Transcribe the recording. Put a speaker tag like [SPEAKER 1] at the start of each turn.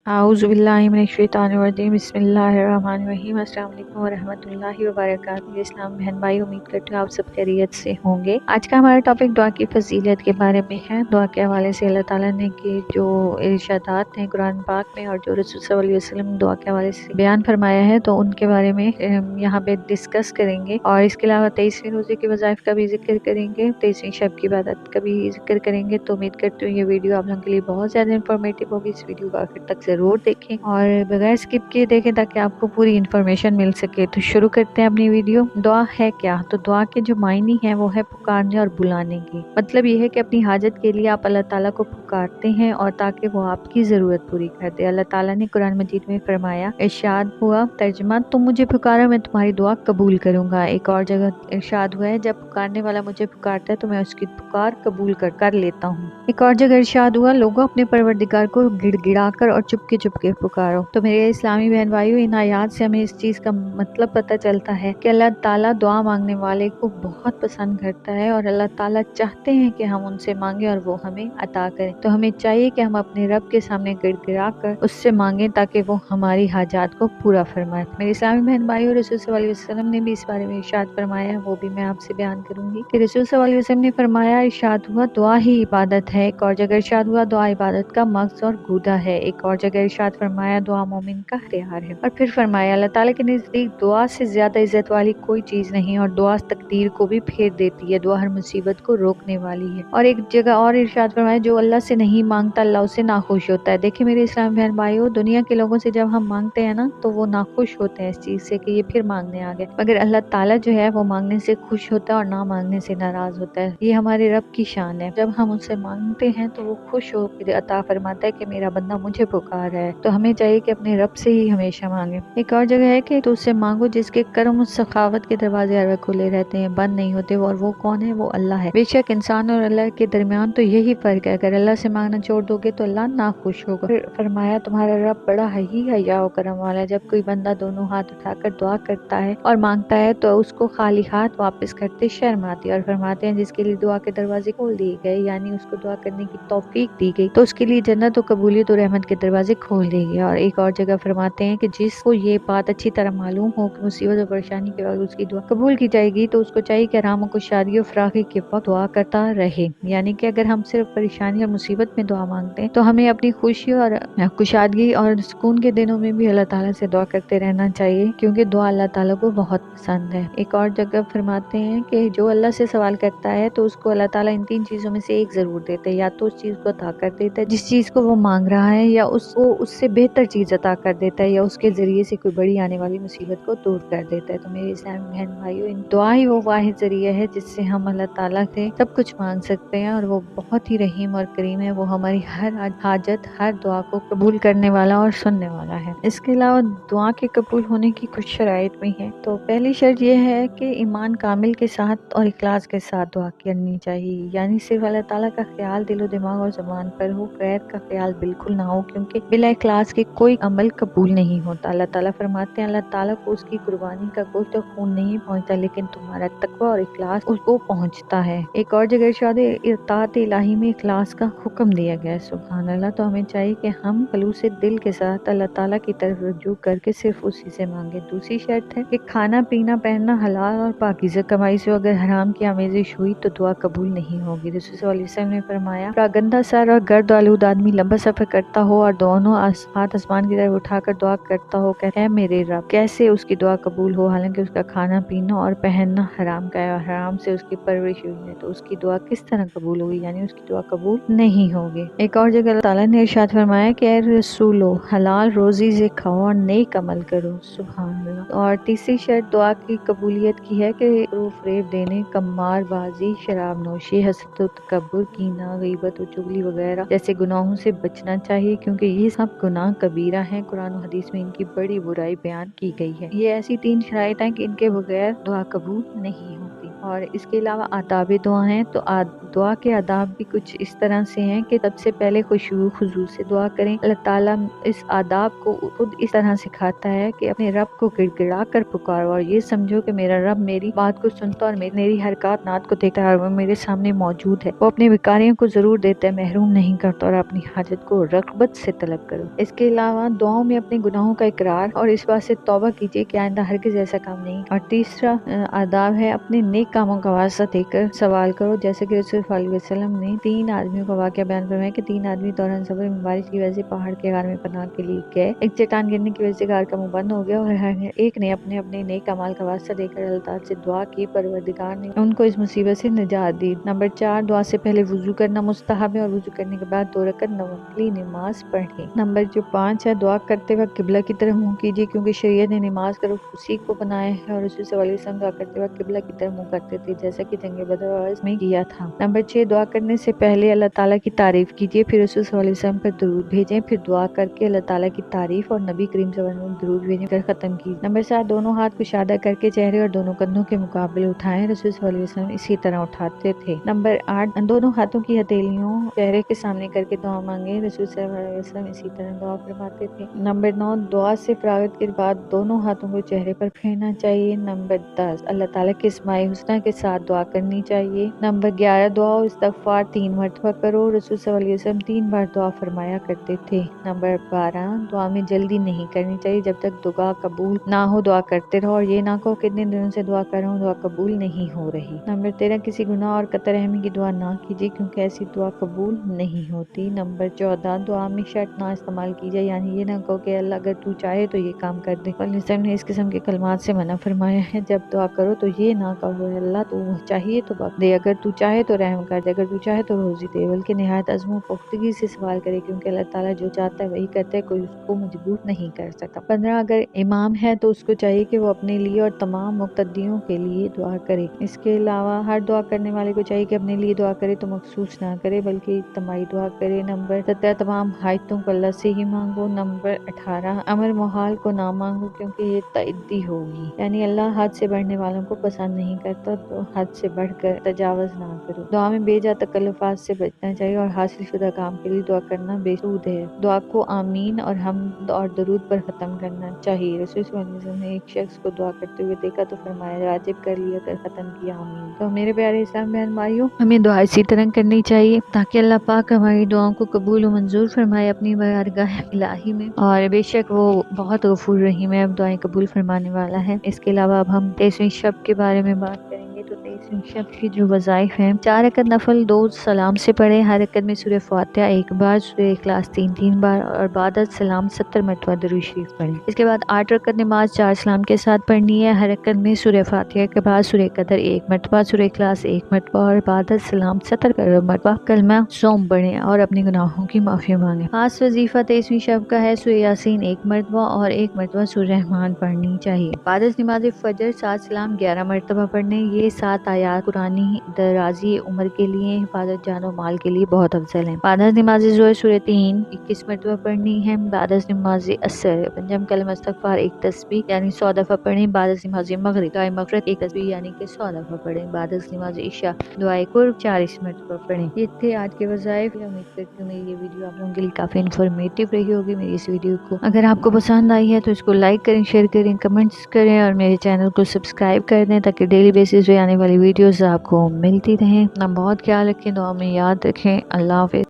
[SPEAKER 1] आऊज़ुबिल्लाहिमिनश्शैतानिर्रजीम बिस्मिल्लाहिर्रहमानिर्रहीम। अस्सलाम वालेकुम वरहमतुल्लाहि वबरकातुहू। इस्लाम बहन भाई, उम्मीद करती हूँ आप सब खैरियत से होंगे। आज का हमारा टॉपिक दुआ की फजीलत के बारे में है। दुआ के हवाले से अल्लाह ताला ने की जो इरशादात हैं कुरान पाक में और जो रसूल सल्लल्लाहु अलैहि वसल्लम ने दुआ के हवाले से बयान फरमाया है, तो उनके बारे में यहाँ पे डिस्कस करेंगे। और इसके अलावा 23वें रोजे के वज़ाइफ का भी जिक्र करेंगे, 23वीं शब की इबादत का भी जिक्र करेंगे। तो उम्मीद करती हूँ ये वीडियो आप लोगों के लिए बहुत ज़्यादा इंफॉर्मेटिव होगी। इस वीडियो को आखिर तक ज़रूर देखें और बगैर स्किप किए देखें ताकि आपको पूरी इन्फॉर्मेशन मिल सके। तो शुरू करते हैं अपनी वीडियो। दुआ है क्या? तो दुआ के जो मायने हैं वो है पुकारने और बुलाने की। मतलब ये है कि अपनी हाजत के लिए आप अल्लाह ताला को पुकारते हैं और ताकि वो आपकी ज़रूरत पूरी कर दे। अल्लाह ताला ने कुरान मजीद में फरमाया, इरशाद हुआ तर्जमा, तुम मुझे पुकारो मैं तुम्हारी दुआ कबूल करूंगा। एक और जगह इरशाद हुआ है, जब पुकारने वाला मुझे पुकारता है तो मैं उसकी पुकार कबूल कर लेता हूँ। एक और जगह इरशाद हुआ, लोगों अपने परवरदिगार को गिड़गिड़ा कर और चुपके चुपके पुकारो। तो मेरे इस्लामी बहन भाइयों, इन आयात से हमें इस चीज़ का मतलब पता चलता है कि अल्लाह ताला दुआ मांगने वाले को बहुत पसंद करता है और अल्लाह ताला चाहते हैं कि हम उनसे मांगे और वो हमें अता करें। तो हमें चाहिए कि हम अपने रब के सामने गिड़गिड़ा कर उससे मांगे ताकि वो हमारी हाजात को पूरा फरमाए। मेरे इस्लामी बहन भाइयों, रसूल सल्लल्लाहु अलैहि वसल्लम ने भी इस बारे में इरशाद फरमाया, वो भी मैं आपसे बयान करूंगी कि रसूल सल्लल्लाहु अलैहि वसल्लम ने फरमाया, इरशाद हुआ दुआ ही इबादत है। एक और जगह इरशाद हुआ, दुआ इबादत का मकसद और गूदा है। एक और जगह इरशाद फरमाया, दुआ मोमिन का इख्तियार है। और फिर फरमाया, अल्लाह ताला के नज़दीक दुआ से ज्यादा इज्जत वाली कोई चीज नहीं और दुआ तकदीर को भी फेर देती है। दुआ हर मुसीबत को रोकने वाली है। और एक जगह और इरशाद फरमाया, जो अल्लाह से नहीं मांगता अल्लाह उससे नाखुश होता है। देखिए मेरे इस्लाम बहन भाइयों, दुनिया के लोगों से जब हम मांगते हैं ना तो वो नाखुश होते हैं इस चीज से कि ये फिर मांगने आ गए, मगर अल्लाह ताला जो है वो मांगने से खुश होता है और ना मांगने से नाराज होता है। ये हमारे रब की शान है। जब हम उससे मांगते हैं तो वो खुश होकर अता फरमाता है कि मेरा बंदा मुझे पुकार है। तो हमें चाहिए कि अपने रब से ही हमेशा मांगे। एक और जगह है कि तो उससे मांगो जिसके करम और सखावत के दरवाजे हर वक्त खुले रहते हैं, बंद नहीं होते। और वो कौन है? वो अल्लाह है। बेशक इंसान और अल्लाह के दरमियान तो यही फर्क है, अगर अल्लाह से मांगना छोड़ दोगे तो अल्लाह ना खुश होगा। फिर फरमाया, तुम्हारा रब बड़ा हया और करम वाला है। जब कोई बंदा दोनों हाथ उठाकर दुआ करता है और मांगता है तो उसको खाली हाथ वापस करते शर्म आती है। और फरमाते हैं, जिसके लिए दुआ के दरवाजे खोल दिए गए यानी उसको दुआ करने की तौफीक दी गई तो उसके लिए जन्नत और कबूलियत और रहमत के दरवाजे खोल दिए गए। और एक और जगह फरमाते हैं कि जिसको ये बात अच्छी तरह मालूम हो कि मुसीबत और परेशानी के वक्त उसकी दुआ कबूल की जाएगी तो उसको चाहिए कि आराम और खुशहाली और फराखी के वक्त दुआ करता रहे। यानी कि अगर हम सिर्फ परेशानी और मुसीबत में दुआ मांगते हैं तो हमें अपनी खुशी और खुशहाली और सुकून के दिनों में भी अल्लाह ताला से दुआ करते रहना चाहिए, क्योंकि दुआ अल्लाह ताला को बहुत पसंद है। एक और जगह फरमाते हैं कि जो अल्लाह से सवाल करता है तो उसको अल्लाह ताला इन 3 चीजों में से एक जरूर देते हैं, या तो उस चीज को अता कर देता है जिस चीज को वो मांग रहा है, या उसको उससे बेहतर चीज अता कर देता है, या उसके जरिए से कोई बड़ी आने वाली मुसीबत को दूर कर देता है। तो मेरे इस्लामी बहन भाइयों, इन दुआ ही वो वाहिद जरिया है जिससे हम अल्लाह ताला से सब कुछ मांग सकते हैं और वो बहुत ही रहीम और करीम है। वो हमारी हर हाजत, हर दुआ को कबूल करने वाला और सुनने वाला है। इसके अलावा दुआ के कबूल होने की कुछ शराइत भी है। तो पहली शर्त यह है कि ईमान कामिल के साथ और इखलास के साथ दुआ करनी चाहिए, यानी सिर्फ अल्लाह ताला का ख्याल दिलो दिमाग और ज़बान पर हो, गैर का ख्याल बिल्कुल ना हो, क्योंकि बिला इखलास के कोई अमल कबूल नहीं होता। अल्लाह ताला फरमाते हैं, अल्लाह ताला को उसकी कुर्बानी का गोश्त और खून नहीं पहुंचता, लेकिन तुम्हारा तकवा और इखलास उसको पहुंचता है। एक और जगह इरशाद इताअत इलाही में इखलास का हुक्म दिया गया है। सुभान अल्लाह। तो हमें चाहिए कि हम खलूस दिल के साथ अल्लाह ताला की तरफ रुजू करके सिर्फ उसी से मांगे। दूसरी शर्त है कि खाना पीना पहनना हलाल और पाकीज़ा कमाई से अगर हराम की आमेजिश हुई तो दुआ कबूल नहीं होगी। रसूल सल्लल्लाहु अलैहि वसल्लम ने फरमाया, गंदा सर और गर्द आलूद आदमी लंबा सफर करता हो और दोनों हाथ आसमान की तरफ उठाकर दुआ करता हो, कहते हैं मेरे रब, कैसे उसकी दुआ कबूल हो हालांकि उसका खाना पीना और पहनना हराम का है और हराम से उसकी परवरिश हुई है, तो उसकी दुआ किस तरह कबूल होगी? यानी उसकी दुआ कबूल नहीं होगी। एक और जगह अल्लाह ताला ने इरशाद फरमाया कि ए रसूलो, हलाल रोजी से खाओ और नेक अमल करो। सुभान अल्लाह। और तीसरी शर्त दुआ की कबूलियत की है कि फरेब देने, कमार बाजी, शराब नोशी, हसद, तकब्बुर, कीना, गीबत और चुगली वगैरह जैसे गुनाहों से बचना चाहिए, क्योंकि ये सब गुनाह कबीरा हैं। कुरान और हदीस में इनकी बड़ी बुराई बयान की गई है। ये ऐसी 3 शराइत हैं कि इनके बगैर दुआ कबूल नहीं होती। और इसके अलावा आदाब दुआ हैं। तो दुआ के आदाब भी कुछ इस तरह से हैं कि सबसे पहले खुशू खुजू से दुआ करें। अल्लाह ताला इस आदाब को खुद इस तरह सिखाता है कि अपने रब को गिड़गिड़ा कर पुकारो और ये समझो कि मेरा रब मेरी बात को सुनता और मेरी हरकत नात को देखता है और वो मेरे सामने मौजूद है। वो अपने भिखारियों को जरूर देता है, महरूम नहीं करता, और अपनी हाजत को रग़बत से तलब طلب کرو۔ اس کے علاوہ دعاؤں میں اپنے گناہوں کا اقرار اور اس بات سے توبہ کیجیے کہ آئندہ ہرگز ایسا کام نہیں۔ اور تیسرا آداب ہے اپنے نیک کاموں کا واسطہ دے کر سوال کرو، جیسے کہ رسول صلی اللہ علیہ وسلم نے 3 آدمیوں کا واقعہ بیان فرمایا کہ 3 آدمی دوران سفر میں بارش کی وجہ سے پہاڑ کے غار میں پناہ کے لیے گئے۔ ایک چٹان گرنے کی وجہ سے غار کا منہ بند ہو گیا اور ہر ایک نے اپنے اپنے نیک اعمال کا واسطہ دے کر اللہ تعالیٰ سے دعا کی، پروردگار نے ان کو اس مصیبت سے نجات دی۔ نمبر 4، دعا سے پہلے وضو کرنا مستحب ہے اور وضو کرنے کے بعد 2 رکعت نفلی نماز پڑھیں۔ نمبر 5 ہے دعا کرتے وقت قبلہ کی طرف منہ کیجیے، کیونکہ شریعت نے نماز کا رخ اسی کو بنایا ہے اور رسول صلی اللہ علیہ وسلم دعا کرتے وقت قبلہ کی طرف منہ کرتے تھے، جیسا کہ جنگ بدر اور میں کیا تھا۔ نمبر 6، دعا کرنے سے پہلے اللہ تعالیٰ کی تعریف کیجیے، پھر رسول صلی اللہ علیہ وسلم پر درود بھیجیں، پھر دعا کر کے اللہ تعالیٰ کی تعریف اور نبی کریم صلی اللہ علیہ وسلم پر درود بھیجیں کر ختم کیجیے۔ نمبر 7، دونوں ہاتھ کشادہ کر کے چہرے اور دونوں کندھوں کے مقابل اٹھائیں، رسول صلی اللہ علیہ وسلم اسی طرح اٹھاتے تھے۔ نمبر 8، دونوں ہاتھوں کی ہتھیلیوں چہرے کے سامنے کر کے دعا مانگیں، رسول صلی اللہ علیہ وسلم اسی طرح دعا فرماتے تھے۔ نمبر 9، دعا سے فراغت کے بعد دونوں ہاتھوں کو چہرے پر پھیرنا چاہیے۔ نمبر 10، اللہ تعالیٰ کے اسماء الحسنی کے ساتھ دعا کرنی چاہیے۔ نمبر 11، دعا و استغفار 3 مرتبہ کرو، رسول صلی اللہ علیہ وسلم 3 بار دعا فرمایا کرتے تھے۔ نمبر 12، دعا میں جلدی نہیں کرنی چاہیے، جب تک دعا قبول نہ ہو دعا کرتے رہو اور یہ نہ کہو کتنے دنوں سے دعا کر رہا ہوں دعا قبول نہیں ہو رہی۔ نمبر 13، کسی گناہ اور قطع رحمی کی دعا نہ کیجیے، کیونکہ ایسی دعا قبول نہیں ہوتی۔ نمبر 14، دعا میں شرط نہ استعمال کی جائے، یعنی یہ نہ کہو کہ اللہ اگر تو چاہے تو یہ کام کر دے۔ اللہ وسلم نے اس قسم کے کلمات سے منع فرمایا ہے۔ جب دعا کرو تو یہ نہ کہو اللہ تو چاہیے تو بخش دے، اگر تو چاہے تو رحم کر دے، اگر تو چاہے تو روزی دے، بلکہ نہایت عزم و پختگی سے سوال کرے، کیونکہ اللہ تعالیٰ جو چاہتا ہے وہی کرتا ہے، کوئی اس کو مجبور نہیں کر سکتا۔ 15، اگر امام ہے تو اس کو چاہیے کہ وہ اپنے لیے اور تمام مقتدیوں کے لیے دعا کرے۔ اس کے علاوہ ہر دعا کرنے والے کو چاہیے کہ اپنے لیے دعا کرے تو مخصوص نہ کرے بلکہ اجتماعی دعا کرے۔ نمبر 17، تمام حاجتوں کو اللہ سے ہی مانگو۔ نمبر 18، امر محال کو نہ مانگو کیونکہ یہ تعدی ہوگی، یعنی اللہ حد سے بڑھنے والوں کو پسند نہیں کرتا، تو حد سے بڑھ کر تجاوز نہ کرو۔ دعا میں بے جا تکلفات سے بچنا چاہیے اور حاصل شدہ کام کے لیے دعا کرنا بے سود ہے۔ دعا کو آمین اور حمد اور درود پر ختم کرنا چاہیے۔ رسول صلی اللہ علیہ وسلم نے ایک شخص کو دعا کرتے ہوئے دیکھا تو فرمایا واجب کر لیا کر ختم کیا آمین۔ تو میرے پیارے اسلام بہن بھائیوں، ہمیں دعا اسی طرح کرنی چاہیے تاکہ اللہ پاک ہماری دعاؤں کو قبول و منظور فرمائے اپنی بارگاہ الہی میں، اور بے شک وہ بہت غفور رحیم ہے، اب دعائیں قبول فرمانے والا ہے۔ اس کے علاوہ اب ہم 23ویں شب کے بارے میں بات کریں گے۔ تو 23ویں شب کی جو وظائف ہیں، 4 رکعت نفل 2 سلام سے پڑھیں، ہر رکعت میں سورہ فاتحہ 1 بار، سورہ اخلاص 3 بار اور بعد السلام 70 مرتبہ درود شریف پڑھیں۔ اس کے بعد 8 رکعت نماز 4 سلام کے ساتھ پڑھنی ہے، ہر رکعت میں سورہ فاتحہ کے بعد سورہ قدر 1 مرتبہ، سورہ اخلاص 1 مرتبہ اور بعد السلام 70 مرتبہ کلمہ سوم پڑھیں اور اپنے گناہوں کی معافی مانگیں۔ خاص وظیفہ 23ویں شب کا ہے، سورہ یاسین 1 مرتبہ اور 1 مرتبہ سورہ رحمان پڑھنی چاہیے۔ بعد از نماز فجر 7 سلام 11 مرتبہ پڑھنے، یہ 7 آیات قرآنی درازی عمر کے لیے، حفاظت جان و مال کے لیے بہت افضل ہیں۔ بعد از نماز ظہر سورہ 3 21 مرتبہ پڑھنی ہے۔ بعد از نماز عصر 5 کلمہ استغفار 1 تسبیح یعنی 100 دفعہ پڑھیں۔ بعد از نماز مغرب دعائے مغفرت 1 تسبیح یعنی کہ 100 دفعہ پڑھیں۔ بعد از نماز عشاء دعائے قرب 40 مرتبہ پڑھیں۔ یہ تھے آج کے وظائف۔ امید کرتی ہوں میری یہ ویڈیو آپ لوگوں کے لیے کافی انفارمیٹیو رہی ہوگی۔ میری اس ویڈیو کو اگر آپ کو پسند آئی ہے تو اس کو لائک کریں، شیئر کریں، کمنٹس کریں اور میرے چینل کو سبسکرائب کر دیں تاکہ ڈیلی بیسس پہ آنے والی ویڈیوز آپ کو ملتی رہیں۔ اپنا بہت خیال رکھیں، دعا میں یاد رکھیں۔ اللہ حافظ۔